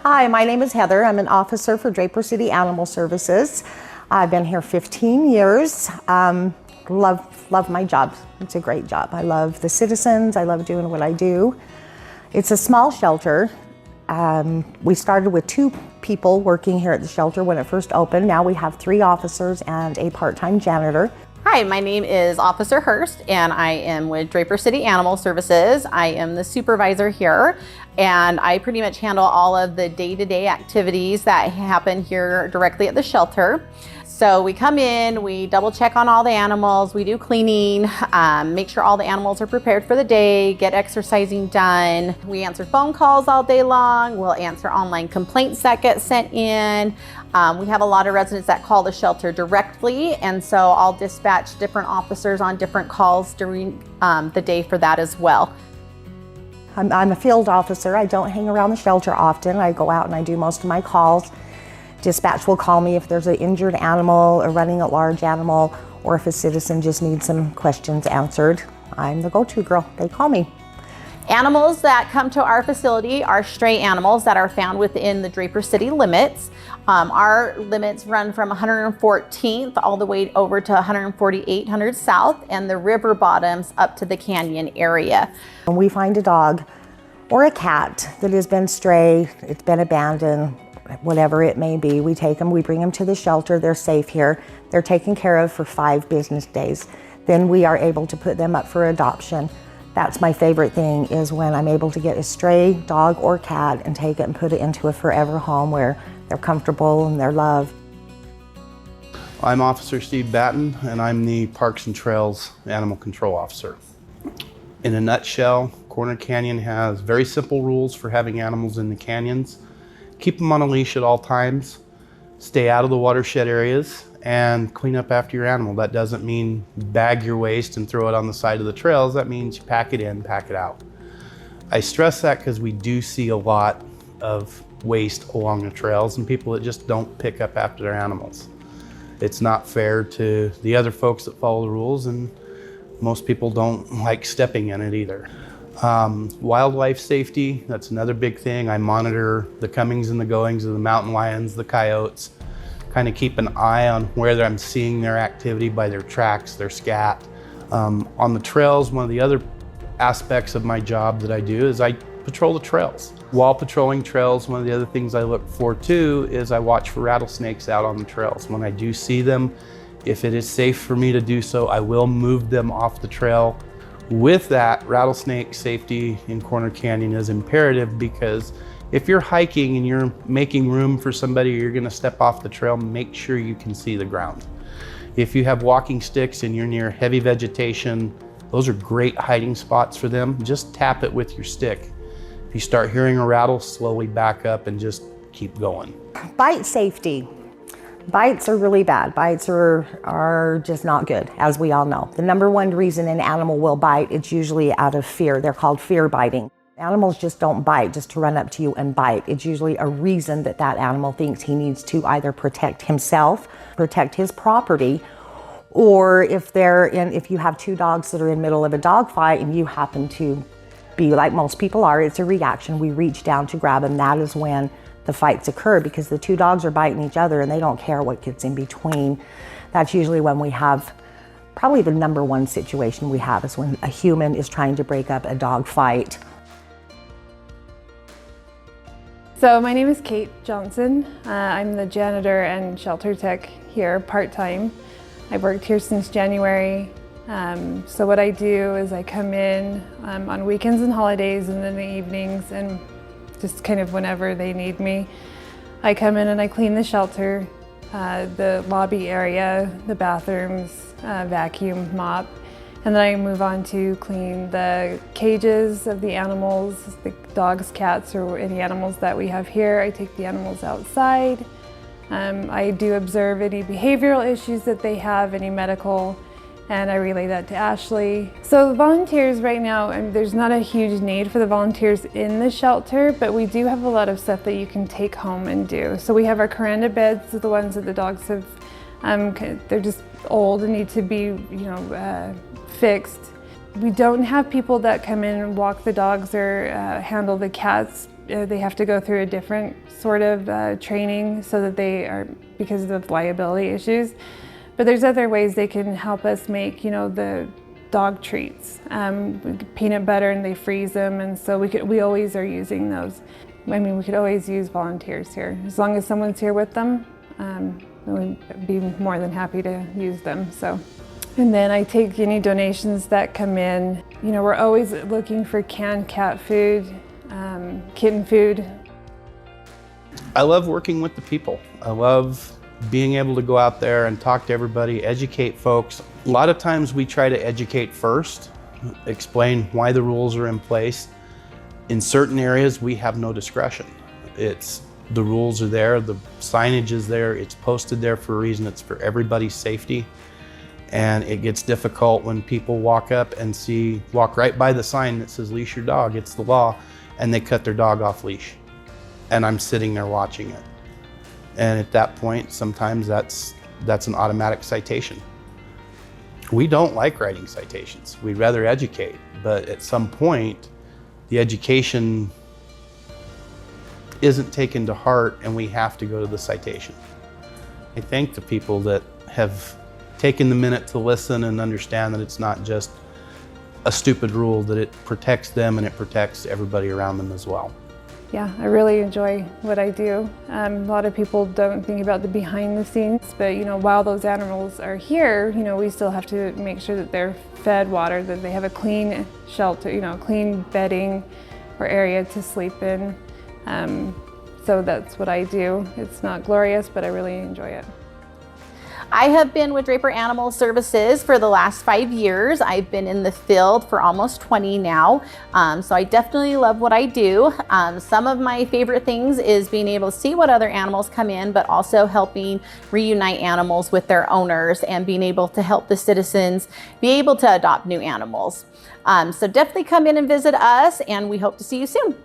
Hi, my name is Heather. I'm an officer for Draper City Animal Services. I've been here 15 years. Love my job. It's a great job. I love the citizens. I love doing what I do. It's a small shelter. We started with 2 people working here at the shelter when it first opened. Now we have 3 officers and a part-time janitor. Hi, my name is Officer Hurst and I am with Draper City Animal Services. I am the supervisor here and I pretty much handle all of the day-to-day activities that happen here directly at the shelter. So we come in, we double check on all the animals, we do cleaning, make sure all the animals are prepared for the day, get exercising done. We answer phone calls all day long, we'll answer online complaints that get sent in. We have a lot of residents that call the shelter directly, and so I'll dispatch different officers on different calls during the day for that as well. I'm a field officer. I don't hang around the shelter often. I go out and I do most of my calls. Dispatch will call me if there's an injured animal, a running at large animal, or if a citizen just needs some questions answered. I'm the go-to girl. They call me. Animals that come to our facility are stray animals that are found within the Draper City limits. Our limits run from 114th all the way over to 14800 South and the river bottoms up to the canyon area. When we find a dog or a cat that has been stray, it's been abandoned, whatever it may be, we take them, we bring them to the shelter. They're safe here. They're taken care of for 5 business days. Then we are able to put them up for adoption. That's my favorite thing, is when I'm able to get a stray dog or cat and take it and put it into a forever home where they're comfortable and they're loved. I'm Officer Steve Batten and I'm the Parks and Trails Animal Control Officer. In a nutshell, Corner Canyon has very simple rules for having animals in the canyons. Keep them on a leash at all times, stay out of the watershed areas, and clean up after your animal. That doesn't mean bag your waste and throw it on the side of the trails. That means you pack it in, pack it out. I stress that because we do see a lot of waste along the trails and people that just don't pick up after their animals. It's not fair to the other folks that follow the rules, and most people don't like stepping in it either. Wildlife safety, that's another big thing. I monitor the comings and the goings of the mountain lions, the coyotes, kind of keep an eye on where I'm seeing their activity by their tracks, their scat. On the trails, one of the other aspects of my job that I do is I patrol the trails. While patrolling trails, one of the other things I look for too is I watch for rattlesnakes out on the trails. When I do see them, if it is safe for me to do so, I will move them off the trail. With that, rattlesnake safety in Corner Canyon is imperative, because if you're hiking and you're making room for somebody, you're gonna step off the trail, make sure you can see the ground. If you have walking sticks and you're near heavy vegetation, those are great hiding spots for them. Just tap it with your stick. If you start hearing a rattle, slowly back up and just keep going. Bite safety. Bites are really bad. Bites are just not good, as we all know. The number one reason an animal will bite, it's usually out of fear. They're called fear biting. Animals just don't bite just to run up to you and bite. It's usually a reason that that animal thinks he needs to either protect himself, protect his property, or if you have 2 dogs that are in the middle of a dog fight and you happen to be like most people are, it's a reaction. We reach down to grab them. That is when the fights occur, because the 2 dogs are biting each other and they don't care what gets in between. That's usually when we have, probably the number one situation we have is when a human is trying to break up a dog fight. So my name is Kate Johnson. I'm the janitor and shelter tech here part-time. I've worked here since January. So what I do is I come in on weekends and holidays and in the evenings, and just kind of whenever they need me. I come in and I clean the shelter, the lobby area, the bathrooms, vacuum, mop, and then I move on to clean the cages of the animals, the dogs, cats, or any animals that we have here. I take the animals outside. I do observe any behavioral issues that they have, any medical, and I relay that to Ashley. So the volunteers right now, there's not a huge need for the volunteers in the shelter, but we do have a lot of stuff that you can take home and do. So we have our Kuranda beds, the ones that the dogs have, they're just old and need to be, fixed. We don't have people that come in and walk the dogs or handle the cats they have to go through a different sort of training so that they are, because of liability issues. But there's other ways they can help us make, the dog treats, peanut butter, and they freeze them, and so we always are using those. I mean, we could always use volunteers here. As long as someone's here with them, we'd be more than happy to use them. So, and then I take any donations that come in. We're always looking for canned cat food, kitten food. I love working with the people. I love being able to go out there and talk to everybody, educate folks. A lot of times we try to educate first, explain why the rules are in place. In certain areas, we have no discretion. The rules are there, the signage is there, it's posted there for a reason, it's for everybody's safety. And it gets difficult when people walk up and walk right by the sign that says leash your dog, it's the law, and they cut their dog off leash. And I'm sitting there watching it. And at that point, sometimes that's an automatic citation. We don't like writing citations. We'd rather educate, but at some point, the education isn't taken to heart and we have to go to the citation. I thank the people that have taken the minute to listen and understand that it's not just a stupid rule, that it protects them and it protects everybody around them as well. Yeah, I really enjoy what I do. A lot of people don't think about the behind the scenes, but while those animals are here, we still have to make sure that they're fed water, that they have a clean shelter, clean bedding or area to sleep in. So that's what I do. It's not glorious, but I really enjoy it. I have been with Draper Animal Services for the last 5 years. I've been in the field for almost 20 now. So I definitely love what I do. Some of my favorite things is being able to see what other animals come in, but also helping reunite animals with their owners and being able to help the citizens be able to adopt new animals. So definitely come in and visit us, and we hope to see you soon.